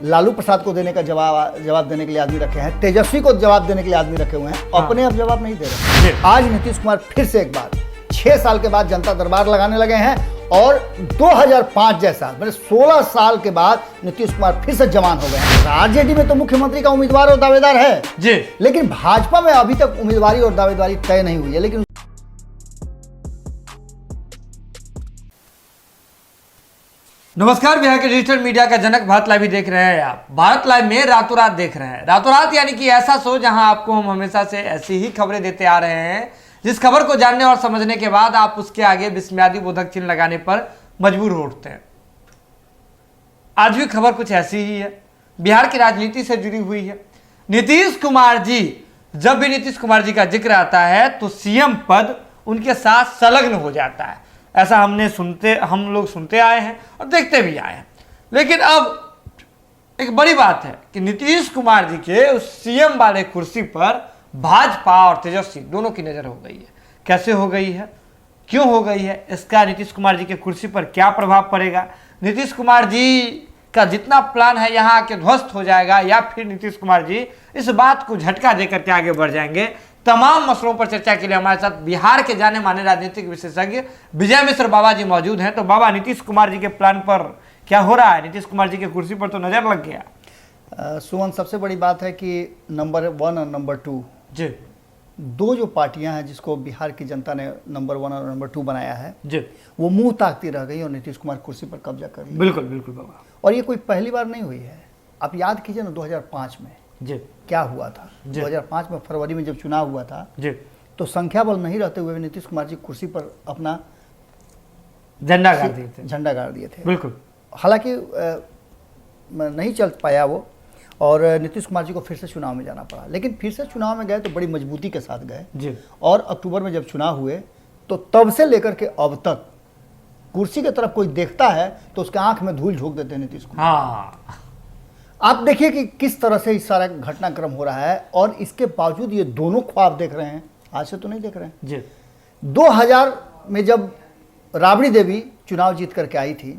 लालू प्रसाद को देने का जवाब देने के लिए आदमी रखे हैं, तेजस्वी को जवाब देने के लिए आदमी रखे हुए हैं, अपने अब जवाब नहीं दे रहे। आज नीतीश कुमार फिर से एक बार 6 साल के बाद जनता दरबार लगाने लगे हैं और 2005 जैसा मतलब 16 साल के बाद नीतीश कुमार फिर से जवान हो गए हैं। आरजेडी में तो मुख्यमंत्री का उम्मीदवार और दावेदार है जी, लेकिन भाजपा में अभी तक उम्मीदवारी और दावेदारी तय नहीं हुई है। लेकिन नमस्कार, बिहार के डिजिटल मीडिया का जनक भारत लाइव ही देख रहे हैं आप। भारत लाइव में रातों रात देख रहे हैं। रातों रात यानी कि ऐसा शो जहां आपको हम हमेशा से ऐसी ही खबरें देते आ रहे हैं जिस खबर को जानने और समझने के बाद आप उसके आगे विस्मयादि बोधक चिन्ह लगाने पर मजबूर हो उठते हैं। आज भी खबर कुछ ऐसी ही है, बिहार की राजनीति से जुड़ी हुई है। नीतीश कुमार जी, जब भी नीतीश कुमार जी का जिक्र आता है तो सीएम पद उनके साथ संलग्न हो जाता है। ऐसा हम लोग सुनते आए हैं और देखते भी आए हैं। लेकिन अब एक बड़ी बात है कि नीतीश कुमार जी के उस सीएम वाले कुर्सी पर भाजपा और तेजस्वी दोनों की नजर हो गई है। कैसे हो गई है, क्यों हो गई है, इसका नीतीश कुमार जी के कुर्सी पर क्या प्रभाव पड़ेगा, नीतीश कुमार जी का जितना प्लान है यहाँ आके ध्वस्त हो जाएगा या फिर नीतीश कुमार जी इस बात को झटका देकर के आगे बढ़ जाएंगे। तमाम मसलों पर चर्चा के लिए हमारे साथ बिहार के जाने माने राजनीतिक विशेषज्ञ विजय मिश्र बाबा जी मौजूद हैं। तो बाबा, नीतीश कुमार जी के प्लान पर क्या हो रहा है? नीतीश कुमार जी के कुर्सी पर तो नजर लग गया। सुमन, सबसे बड़ी बात है कि नंबर 1 और नंबर 2 जी, दो जो पार्टियां हैं जिसको बिहार की जनता ने नंबर 1 और नंबर 2 बनाया है जी, वो मुंह ताकती रह गई और नीतीश कुमार कुर्सी पर कब्जा कर लिया। बिल्कुल बिल्कुल बाबा। और ये कोई पहली बार नहीं हुई है। आप याद कीजिए ना 2005 में जी क्या हुआ था। 2005 में फरवरी में जब चुनाव हुआ था जी, तो संख्या बल नहीं रहते हुए नीतीश कुमार जी कुर्सी पर अपना झंडा गाड़ दिए थे। झंडा गाड़ दिए थे। बिल्कुल। हालांकि नहीं चल पाया वो और नीतीश कुमार जी को फिर से चुनाव में जाना पड़ा। लेकिन फिर से चुनाव में गए तो बड़ी मजबूती के साथ गए जी। और अक्टूबर में जब चुनाव हुए तो तब से लेकर के अब तक कुर्सी की तरफ कोई देखता है तो उसके आंख में धूल झोंक देते हैं नीतीश कुमार। हाँ, आप देखिए कि किस तरह से इस सारा घटनाक्रम हो रहा है और इसके बावजूद ये दोनों ख्वाब देख रहे हैं। आज से तो नहीं देख रहे हैं। जी, 2000 में जब राबड़ी देवी चुनाव जीत करके आई थी,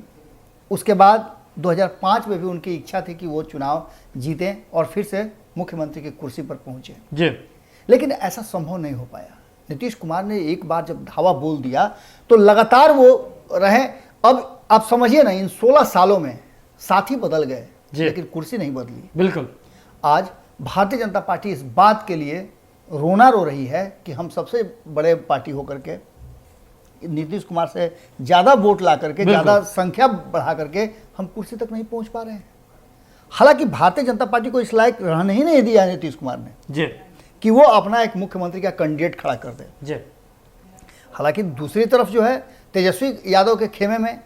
उसके बाद 2005 में भी उनकी इच्छा थी कि वो चुनाव जीतें और फिर से मुख्यमंत्री की कुर्सी पर पहुंचे। जी, लेकिन ऐसा संभव नहीं हो पाया। नीतीश कुमार ने एक बार जब धावा बोल दिया तो लगातार वो रहे। अब आप समझिए ना, इन 16 सालों में साथी बदल गए लेकिन कुर्सी नहीं बदली। बिल्कुल। आज भारतीय जनता पार्टी इस बात के लिए रोना रो रही है कि हम सबसे बड़े पार्टी होकर के नीतीश कुमार से ज़्यादा वोट ला करके, ज़्यादा संख्या बढ़ा करके हम कुर्सी तक नहीं पहुंच पा रहे हैं। हालांकि भारतीय जनता पार्टी को इस लायक रहने ही नहीं दिया है नीतीश कुमार ने जी, कि वो अपना एक मुख्यमंत्री का कैंडिडेट खड़ा कर दे। जी। हालांकि दूसरी तरफ जो है तेजस्वी यादव के खेमे में,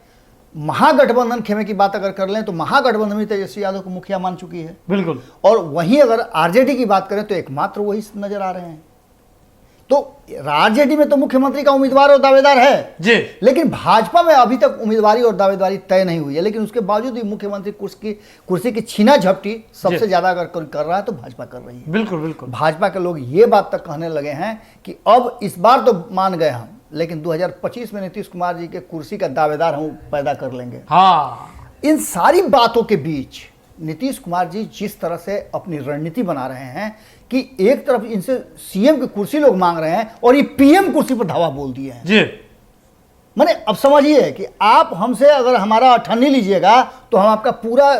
महागठबंधन खेमे की बात अगर कर लें तो महागठबंधन भी तेजस्वी यादव को मुखिया मान चुकी है। बिल्कुल। और वहीं अगर आरजेडी की बात करें तो एकमात्र वही नजर आ रहे हैं। तो आरजेडी में तो मुख्यमंत्री का उम्मीदवार और दावेदार है जी, लेकिन भाजपा में अभी तक उम्मीदवारी और दावेदारी तय नहीं हुई है। लेकिन उसके बावजूद भी मुख्यमंत्री कुर्सी की छीना झपटी सबसे ज्यादा अगर कोई कर रहा है तो भाजपा कर रही है। बिल्कुल बिल्कुल। भाजपा के लोग ये बात तक कहने लगे हैं कि अब इस बार तो मान गए हम, लेकिन 2025 में नीतीश कुमार जी के कुर्सी का दावेदार हम पैदा कर लेंगे। हाँ, इन सारी बातों के बीच नीतीश कुमार जी जिस तरह से अपनी रणनीति बना रहे हैं कि एक तरफ इनसे सीएम की कुर्सी लोग मांग रहे हैं और ये पीएम कुर्सी पर धावा बोल दिए हैं। जी, माने अब समझिए कि आप हमसे अगर हमारा अठन्नी लीजिएगा तो हम आपका पूरा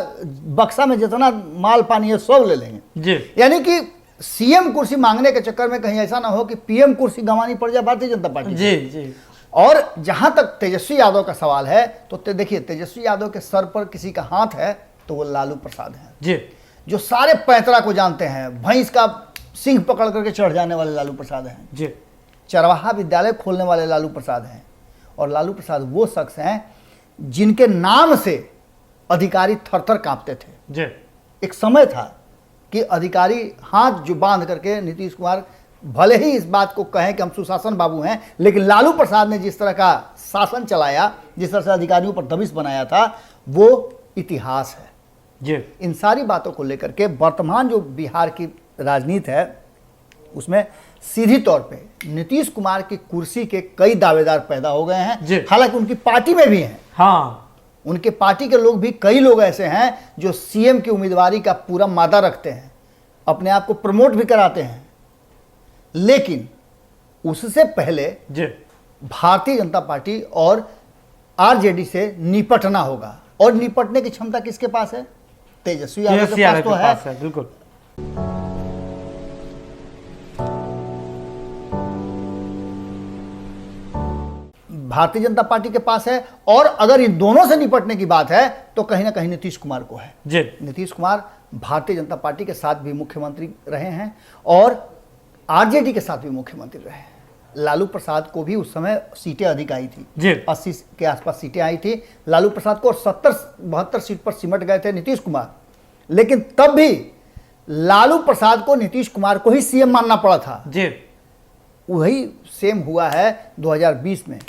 बक्सा में जितना माल पानी है सब ले लेंगे। जी, यानी कि सीएम कुर्सी मांगने के चक्कर में कहीं ऐसा ना हो कि पीएम कुर्सी गंवानी पड़ जाए भारतीय जनता पार्टी। जी, जी। और जहां तक तेजस्वी यादव का सवाल है तो देखिए, तेजस्वी यादव के सर पर किसी का हाथ है तो वो लालू प्रसाद है जी, जो सारे पैंतरा को जानते हैं। भैंस का सिंह पकड़ करके चढ़ जाने वाले लालू प्रसाद हैं। जी, चरवाहा विद्यालय खोलने वाले लालू प्रसाद हैं। और लालू प्रसाद वो शख्स हैं जिनके नाम से अधिकारी थर थर कांपते थे। जी, एक समय था कि अधिकारी हाथ जो बांध करके नीतीश कुमार भले ही इस बात को कहें कि हम सुशासन बाबू हैं, लेकिन लालू प्रसाद ने जिस तरह का शासन चलाया, जिस तरह से अधिकारियों पर दबिश बनाया था, वो इतिहास है। जी, इन सारी बातों को लेकर के वर्तमान जो बिहार की राजनीति है उसमें सीधी तौर पे नीतीश कुमार की कुर्सी के कई दावेदार पैदा हो गए हैं। हालांकि उनकी पार्टी में भी हैं। हाँ, उनके पार्टी के लोग भी, कई लोग ऐसे हैं जो सीएम की उम्मीदवारी का पूरा मादा रखते हैं, अपने आप को प्रमोट भी कराते हैं, लेकिन उससे पहले भारतीय जनता पार्टी और आरजेडी से निपटना होगा। और निपटने की क्षमता किसके पास है? तेजस्वी यादव के पास तो है। बिल्कुल। भारतीय जनता पार्टी के पास है, और अगर इन दोनों से निपटने की बात है तो कहीं ना कहीं नीतीश कुमार को है। नीतीश कुमार भारतीय जनता पार्टी के साथ भी मुख्यमंत्री रहे हैं और आरजेडी के साथ भी मुख्यमंत्री रहे हैं। लालू प्रसाद को भी उस समय सीटें अधिक आई थी, 80 के आसपास सीटें आई थी लालू प्रसाद को, और 70-72 सीट पर सिमट गए थे नीतीश कुमार। लेकिन तब भी लालू प्रसाद को नीतीश कुमार को ही सीएम मानना पड़ा था। वही सेम हुआ है 2020 में।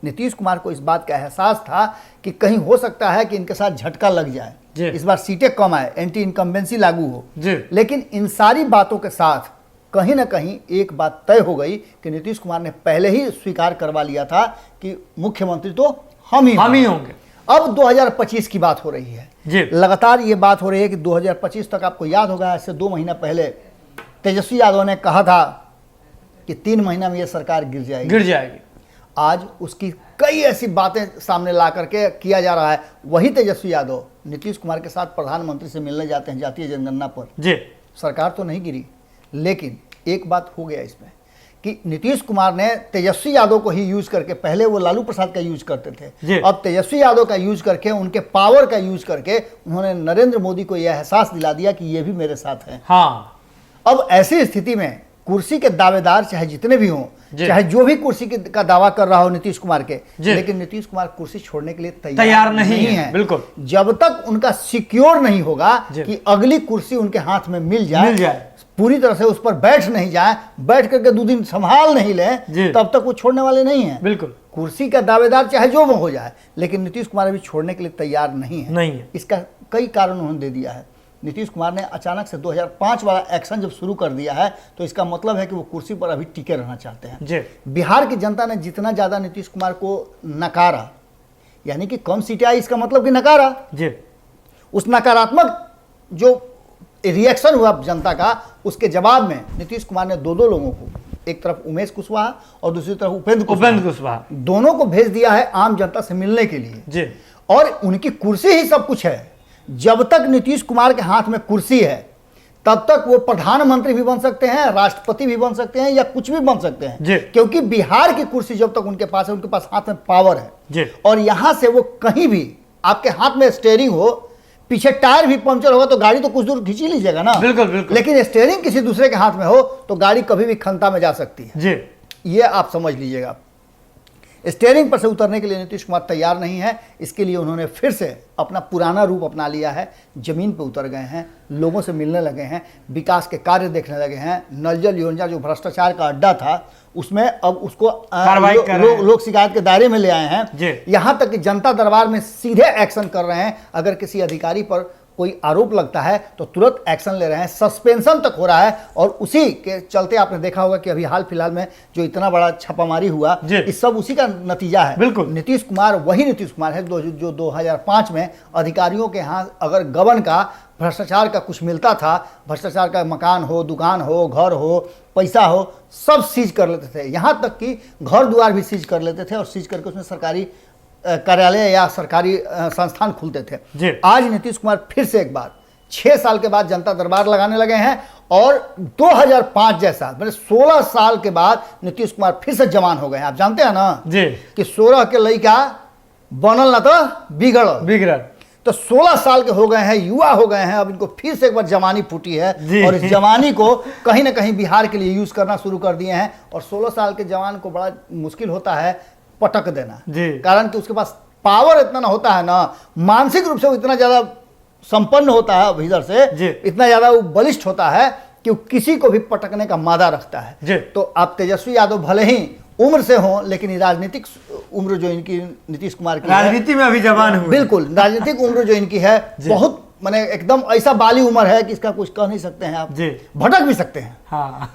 नीतीश कुमार को इस बात का एहसास था कि कहीं हो सकता है कि इनके साथ झटका लग जाए, इस बार सीटें कम आए, एंटी इनकम्बेंसी लागू हो। लेकिन इन सारी बातों के साथ कहीं ना कहीं एक बात तय हो गई कि नीतीश कुमार ने पहले ही स्वीकार करवा लिया था कि मुख्यमंत्री तो हम ही होंगे। अब 2025 की बात हो रही है, लगातार ये बात हो रही है कि 2025 तक, आपको याद होगा ऐसे 2 महीना पहले तेजस्वी यादव ने कहा था कि 3 महीना में ये सरकार गिर जाएगी। आज उसकी कई ऐसी बातें सामने ला करके किया जा रहा है। वही तेजस्वी यादव नीतीश कुमार के साथ प्रधानमंत्री से मिलने जाते हैं जातीय जनगणना पर। सरकार तो नहीं गिरी, लेकिन एक बात हो गया इसमें कि नीतीश कुमार ने तेजस्वी यादव को ही यूज करके, पहले वो लालू प्रसाद का यूज करते थे, अब तेजस्वी यादव का यूज करके, उनके पावर का यूज करके उन्होंने नरेंद्र मोदी को यह एहसास दिला दिया कि ये भी मेरे साथ है। अब ऐसी स्थिति में कुर्सी के दावेदार चाहे जितने भी हों, चाहे जो भी कुर्सी का दावा कर रहा हो नीतीश कुमार के, लेकिन नीतीश कुमार कुर्सी छोड़ने के लिए तैयार नहीं है। बिल्कुल। जब तक उनका सिक्योर नहीं होगा कि अगली कुर्सी उनके हाथ में मिल जाए, पूरी तरह से उस पर बैठ नहीं जाए, बैठ करके 2 दिन संभाल नहीं ले, तब तक वो छोड़ने वाले नहीं है। बिल्कुल। कुर्सी का दावेदार चाहे जो वो हो जाए, लेकिन नीतीश कुमार अभी छोड़ने के लिए तैयार नहीं है। इसका कई कारण उन्होंने दे दिया है। नीतीश कुमार ने अचानक से 2005 वाला एक्शन जब शुरू कर दिया है, तो इसका मतलब है कि वो कुर्सी पर अभी टिके रहना चाहते हैं। बिहार की जनता ने जितना ज्यादा नीतीश कुमार को नकारा, यानी कि कम सीटें आई, इसका मतलब कि नकारा, उस नकारात्मक जो रिएक्शन हुआ जनता का, उसके जवाब में नीतीश कुमार ने 2 लोगों को, एक तरफ उमेश कुशवाहा और दूसरी तरफ उपेंद्र कुशवाहा, दोनों को भेज दिया है आम जनता से मिलने के लिए। और उनकी कुर्सी ही सब कुछ है। जब तक नीतीश कुमार के हाथ में कुर्सी है, तब तक वो प्रधानमंत्री भी बन सकते हैं, राष्ट्रपति भी बन सकते हैं, या कुछ भी बन सकते हैं, क्योंकि बिहार की कुर्सी जब तक उनके पास है, उनके पास हाथ में पावर है। और यहां से वो कहीं भी, आपके हाथ में स्टीयरिंग हो, पीछे टायर भी पंचर होगा तो गाड़ी तो कुछ दूर खींच ही लीजिएगा ना। बिल्कुल। लेकिन स्टीयरिंग किसी दूसरे के हाथ में हो तो गाड़ी कभी भी खंता में जा सकती है। ये आप समझ लीजिएगा। स्टीयरिंग पर से उतरने के लिए नीतीश कुमार तैयार नहीं है। इसके लिए उन्होंने फिर से अपना पुराना रूप अपना लिया है। जमीन पर उतर गए हैं, लोगों से मिलने लगे हैं, विकास के कार्य देखने लगे हैं। नल जल योजना जो भ्रष्टाचार का अड्डा था, उसमें अब उसको लोक शिकायत के दायरे में ले आए हैं। यहां तक कि जनता दरबार में सीधे एक्शन कर रहे हैं। अगर किसी अधिकारी पर कोई आरोप लगता है तो तुरंत एक्शन ले रहे हैं, सस्पेंशन तक हो रहा है। और उसी के चलते आपने देखा होगा कि अभी हाल फिलहाल में जो इतना बड़ा छापामारी हुआ, इस सब उसी का नतीजा है। बिल्कुल। नीतीश कुमार वही नीतीश कुमार है जो 2005 में अधिकारियों के यहाँ अगर गबन का, भ्रष्टाचार का कुछ मिलता था, भ्रष्टाचार का मकान हो, दुकान हो, घर हो, पैसा हो, सब सीज कर लेते थे। यहाँ तक कि घर द्वार भी सीज कर लेते थे और सीज करके उसमें सरकारी कार्यालय या सरकारी संस्थान खुलते थे। आज नीतीश कुमार फिर से एक बार 6 साल के बाद जनता दरबार लगाने लगे हैं। और 2005 जैसा, मैंने 16 साल के बाद नीतीश कुमार फिर से जवान हो गए हैं। आप जानते हैं ना कि 16 के लड़का बनल ना तो बिगड़, तो 16 साल के हो गए हैं, युवा हो गए हैं। अब इनको फिर से एक बार जवानी फूटी है और इस जवानी को कहीं ना कहीं बिहार के लिए यूज करना शुरू कर दिए हैं। और 16 साल के जवान को बड़ा मुश्किल होता है पटक देना, कारण कि उसके पास पावर इतना ना होता है ना, मानसिक रूप से वो इतना ज्यादा संपन्न होता है भीतर से, इतना ज्यादा वो बलिष्ठ होता है कि वो किसी को भी पटकने का मादा रखता है। तो आप तेजस्वी यादव भले ही उम्र से हो, लेकिन राजनीतिक उम्र जो इनकी नीतीश कुमार की राजनीति में अभी जवान हुए, बिल्कुल राजनीतिक उम्र जो इनकी है बहुत, माने एकदम ऐसा बाली उम्र है कि इसका कुछ कह नहीं सकते हैं आप, भटक भी सकते हैं। हाँ।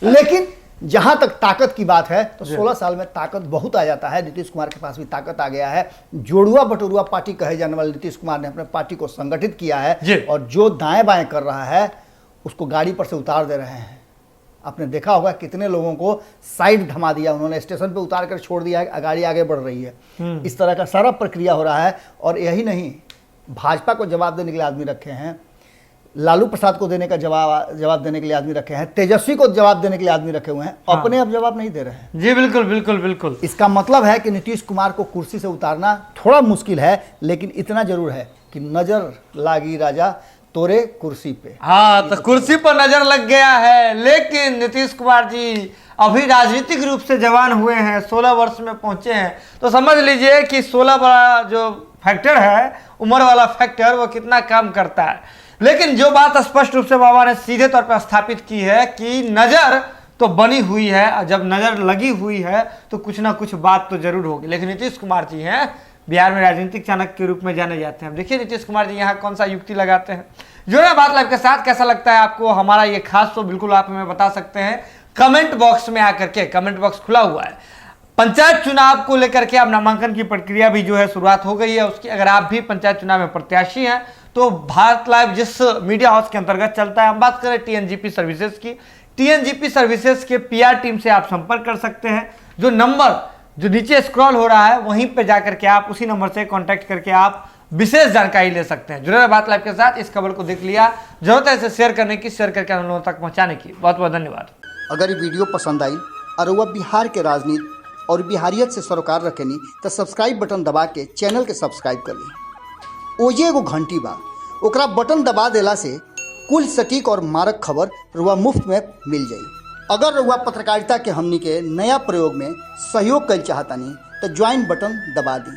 लेकिन जहां तक ताकत की बात है तो 16 साल में ताकत बहुत आ जाता है। नीतीश कुमार के पास भी ताकत आ गया है। जोड़ुआ बटोरुआ पार्टी कहे जाने वाले नीतीश कुमार ने अपने पार्टी को संगठित किया है और जो दाएं बाएं कर रहा है उसको गाड़ी पर से उतार दे रहे हैं। आपने देखा होगा कितने लोगों को साइड थमा दिया उन्होंने, स्टेशन पे उतार कर छोड़ दिया है, गाड़ी आगे बढ़ रही है। इस तरह का सारा प्रक्रिया हो रहा है। और यही नहीं, भाजपा को जवाब देने के लिए आदमी रखे हैं, लालू प्रसाद को देने का जवाब देने के लिए आदमी रखे हैं, तेजस्वी को जवाब देने के लिए आदमी रखे हुए हैं। अपने अब जवाब नहीं दे रहे हैं। जी बिल्कुल बिल्कुल बिल्कुल। इसका मतलब है कि नीतीश कुमार को कुर्सी से उतारना थोड़ा मुश्किल है, लेकिन इतना जरूर है कि नजर लागी राजा तोरे कुर्सी पे। हाँ, तो कुर्सी पर नजर लग गया है। लेकिन नीतीश कुमार जी अभी राजनीतिक रूप से जवान हुए हैं, 16 वर्ष में पहुंचे हैं, तो समझ लीजिए कि 16 वाला जो फैक्टर है, उम्र वाला फैक्टर, वो कितना काम करता है। लेकिन जो बात स्पष्ट रूप से बाबा ने सीधे तौर पर स्थापित की है कि नजर तो बनी हुई है, और जब नजर लगी हुई है तो कुछ ना कुछ बात तो जरूर होगी। लेकिन नीतीश कुमार जी हैं, बिहार में राजनीतिक चाणक्य के रूप में जाने जाते हैं। देखिए नीतीश कुमार जी यहाँ कौन सा युक्ति लगाते हैं। जुड़े बात लाइव के साथ, कैसा लगता है आपको हमारा ये खास शो, बिल्कुल आप हमें बता सकते हैं कमेंट बॉक्स में आकर के। कमेंट बॉक्स खुला हुआ है। पंचायत चुनाव को लेकर के अब नामांकन की प्रक्रिया भी जो है शुरुआत हो गई है उसकी। अगर आप भी पंचायत चुनाव में प्रत्याशी हैं तो भारत लाइव जिस मीडिया हाउस के अंतर्गत चलता है, हम बात करें टीएनजीपी सर्विसेज की, टीएनजीपी सर्विसेज के पीआर टीम से आप संपर्क कर सकते हैं। जो नंबर जो नीचे स्क्रॉल हो रहा है वहीं पे जाकर के आप उसी नंबर से कांटेक्ट करके आप विशेष जानकारी ले सकते हैं। जुड़े रहे बात लाइव के साथ। इस खबर को देख लिया, जरूरत है इसे शेयर करने की, शेयर करके हम लोगों तक पहुंचाने की। बहुत बहुत धन्यवाद। अगर ये वीडियो पसंद आई और वह बिहार के राजनीति और बिहारियत से सरोकार रखेनी तो सब्सक्राइब बटन दबा के चैनल के सब्सक्राइब कर ली। ओजे एगो घंटी बा, ओकरा बटन दबा देला से कुल सटीक और मारक खबर रुआ मुफ्त में मिल जाई। अगर रुआ पत्रकारिता के हमनी के नया प्रयोग में सहयोग कर चाहतानी तो ज्वाइन बटन दबा दी।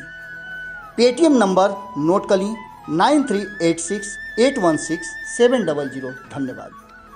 पेटीएम नंबर नोट कर ली 9386816700। धन्यवाद।